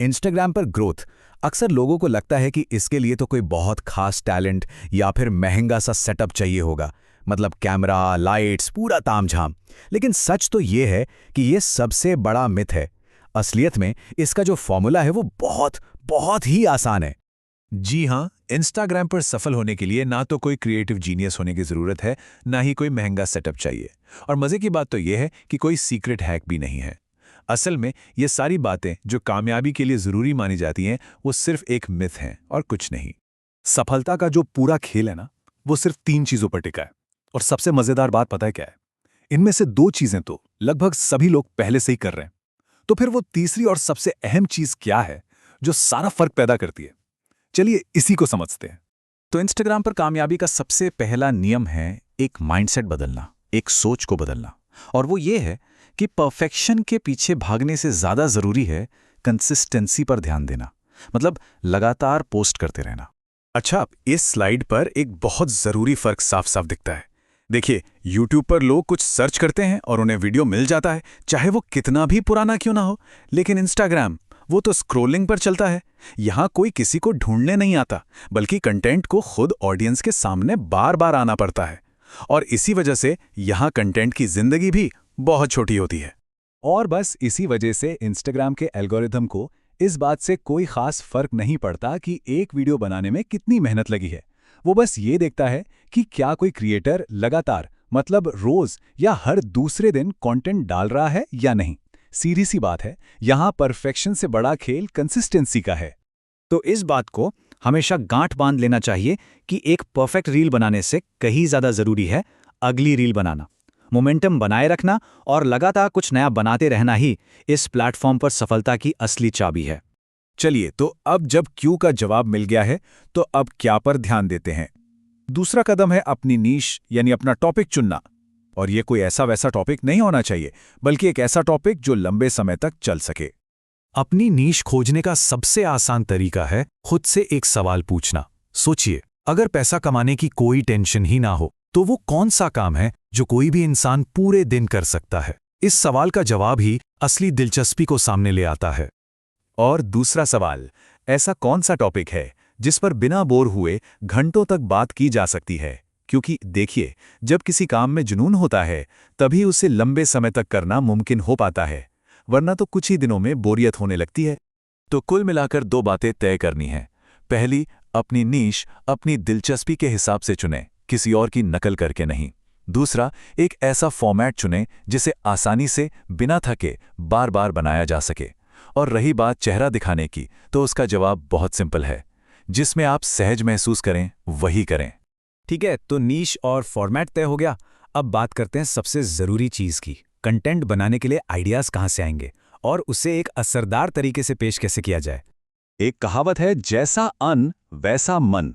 Instagram पर growth. अक्सर लोगों को लगता है कि इसके लिए तो कोई बहुत खास टैलेंट या फिर महंगा सा सेटअप चाहिए होगा, मतलब कैमरा, लाइट्स, पूरा तामझाम। लेकिन सच तो ये है कि ये सबसे बड़ा मिथ है। असलियत में इसका जो फॉर्मूला है वो बहुत बहुत ही आसान है। जी हाँ, इंस्टाग्राम पर सफल होने के लिए ना तो कोई क्रिएटिव जीनियस होने की ज़रूरत है, ना ही कोई महंगा सेटअप चाहिए। और मज़े की बात तो यह है कि कोई सीक्रेट हैक भी नहीं है। असल में ये सारी बातें जो कामयाबी के लिए ज़रूरी मानी जाती हैं, वो सिर्फ एक मिथ हैं और कुछ नहीं। सफलता का जो पूरा खेल है ना, वो सिर्फ 3 चीजों पर टिका है। और सबसे मजेदार बात पता है क्या है? इनमें से 2 चीजें तो लगभग सभी लोग पहले से ही कर रहे हैं। तो फिर वो तीसरी और सबसे अहम चीज क्या है, जो सारा फर्क पैदा करती है? चलिए इसी को समझते हैं। तो इंस्टाग्राम पर कामयाबी का सबसे पहला नियम है एक माइंडसेट बदलना, एक सोच को बदलना। और वो ये है कि परफेक्शन के पीछे भागने से ज़्यादा ज़रूरी है कंसिस्टेंसी पर ध्यान देना, मतलब लगातार पोस्ट करते रहना। अच्छा, इस स्लाइड पर एक बहुत जरूरी फर्क साफ साफ दिखता है। देखिए, YouTube पर लोग कुछ सर्च करते हैं और उन्हें वीडियो मिल जाता है, चाहे वो कितना भी पुराना क्यों ना हो। लेकिन इंस्टाग्राम, वो तो स्क्रोलिंग पर चलता है। यहाँ कोई किसी को ढूंढने नहीं आता, बल्कि कंटेंट को खुद ऑडियंस के सामने बार बार आना पड़ता है। और इसी वजह से यहाँ कंटेंट की जिंदगी भी बहुत छोटी होती है। और बस इसी वजह से इंस्टाग्राम के एल्गोरिथम को इस बात से कोई खास फर्क नहीं पड़ता कि एक वीडियो बनाने में कितनी मेहनत लगी है। वो बस ये देखता है कि क्या कोई क्रिएटर लगातार, मतलब रोज या हर दूसरे दिन कंटेंट डाल रहा है या नहीं। सीधी सी बात है, यहाँ परफेक्शन से बड़ा खेल कंसिस्टेंसी का है। तो इस बात को हमेशा गांठ बांध लेना चाहिए कि एक परफेक्ट रील बनाने से कहीं ज्यादा जरूरी है अगली रील बनाना। मोमेंटम बनाए रखना और लगातार कुछ नया बनाते रहना ही इस प्लेटफॉर्म पर सफलता की असली चाबी है। चलिए, तो अब जब क्यों का जवाब मिल गया है, तो अब क्या पर ध्यान देते हैं। दूसरा कदम है अपनी नीश, यानी अपना टॉपिक चुनना। और ये कोई ऐसा वैसा टॉपिक नहीं होना चाहिए, बल्कि एक ऐसा टॉपिक जो लंबे समय तक चल सके। अपनी नीश खोजने का सबसे आसान तरीका है खुद से एक सवाल पूछना। सोचिए, अगर पैसा कमाने की कोई टेंशन ही ना हो, तो वो कौन सा काम है जो कोई भी इंसान पूरे दिन कर सकता है? इस सवाल का जवाब ही असली दिलचस्पी को सामने ले आता है। और दूसरा सवाल, ऐसा कौन सा टॉपिक है जिस पर बिना बोर हुए घंटों तक बात की जा सकती है? क्योंकि देखिए, जब किसी काम में जुनून होता है, तभी उसे लंबे समय तक करना मुमकिन हो पाता है, वरना तो कुछ ही दिनों में बोरियत होने लगती है। तो कुल मिलाकर 2 बातें तय करनी है। पहली, अपनी नीश अपनी दिलचस्पी के हिसाब से चुनें, किसी और की नकल करके नहीं। दूसरा, एक ऐसा फॉर्मेट चुनें जिसे आसानी से बिना थके बार बार बनाया जा सके। और रही बात चेहरा दिखाने की, तो उसका जवाब बहुत सिंपल है, जिसमें आप सहज महसूस करें वही करें। ठीक है, तो नीश और फॉर्मेट तय हो गया। अब बात करते हैं सबसे जरूरी चीज की, कंटेंट बनाने के लिए आइडियाज कहाँ से आएंगे और उसे एक असरदार तरीके से पेश कैसे किया जाए। एक कहावत है, जैसा अन्न वैसा मन।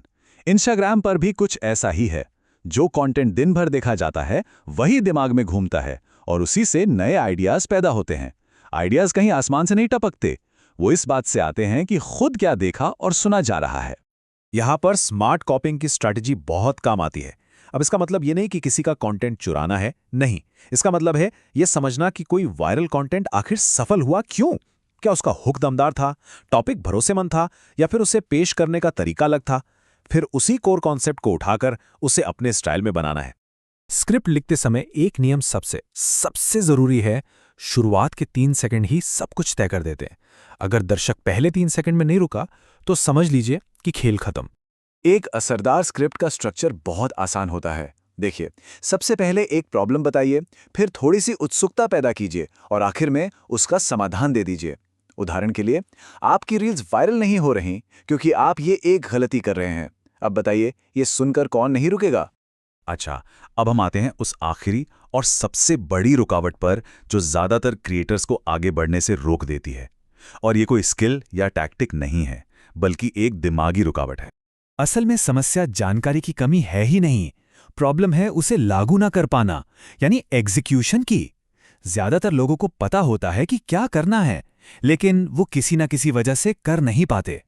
इंस्टाग्राम पर भी कुछ ऐसा ही है। जो कंटेंट दिन भर देखा जाता है, वही दिमाग में घूमता है और उसी से नए आइडियाज पैदा होते हैं। आइडियाज कहीं आसमान से नहीं टपकते, वो इस बात से आते हैं कि खुद क्या देखा और सुना जा रहा है। यहाँ पर स्मार्ट कॉपिंग की स्ट्रैटेजी बहुत काम आती है। अब इसका मतलब ये नहीं कि किसी का कंटेंट चुराना है, नहीं। इसका मतलब है ये समझना कि कोई वायरल कंटेंट आखिर सफल हुआ क्यों। क्या उसका हुक दमदार था, टॉपिक भरोसेमंद था, या फिर उसे पेश करने का तरीका अलग था। फिर उसी कोर कॉन्सेप्ट को उठाकर उसे अपने स्टाइल में बनाना है। स्क्रिप्ट लिखते समय एक नियम सबसे जरूरी है, शुरुआत के 3 सेकंड ही सब कुछ तय कर देते हैं। अगर दर्शक पहले 3 सेकंड में नहीं रुका, तो समझ लीजिए कि खेल खत्म। एक असरदार स्क्रिप्ट का स्ट्रक्चर बहुत आसान होता है। देखिए, सबसे पहले एक प्रॉब्लम बताइए, फिर थोड़ी सी उत्सुकता पैदा कीजिए और आखिर में उसका समाधान दे दीजिए। उदाहरण के लिए, आपकी रील्स वायरल नहीं हो रही क्योंकि आप ये एक गलती कर रहे हैं। अब बताइए, ये सुनकर कौन नहीं रुकेगा? अच्छा, अब हम आते हैं उस आखिरी और सबसे बड़ी रुकावट पर जो ज्यादातर क्रिएटर्स को आगे बढ़ने से रोक देती है। और ये कोई स्किल या टैक्टिक नहीं है, बल्कि एक दिमागी रुकावट है। असल में समस्या जानकारी की कमी है ही नहीं, प्रॉब्लम है उसे लागू ना कर पाना, यानी एग्जीक्यूशन की। ज्यादातर लोगों को पता होता है कि क्या करना है, लेकिन वो किसी ना किसी वजह से कर नहीं पाते।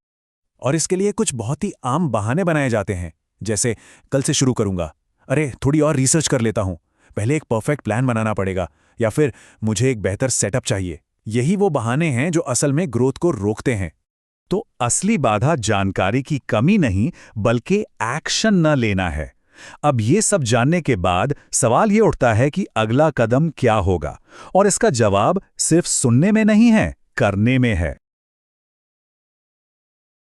और इसके लिए कुछ बहुत ही आम बहाने बनाए जाते हैं, जैसे कल से शुरू करूंगा, अरे थोड़ी और रिसर्च कर लेता हूं, पहले एक परफेक्ट प्लान बनाना पड़ेगा, या फिर मुझे एक बेहतर सेटअप चाहिए, यही वो बहाने हैं जो असल में ग्रोथ को रोकते हैं। तो असली बाधा जानकारी की कमी नहीं, बल्कि एक्शन न लेना है। अब ये सब जानने के बाद सवाल ये उठता है कि अगला कदम क्या होगा, और इसका जवाब सिर्फ सुनने में नहीं है, करने में है।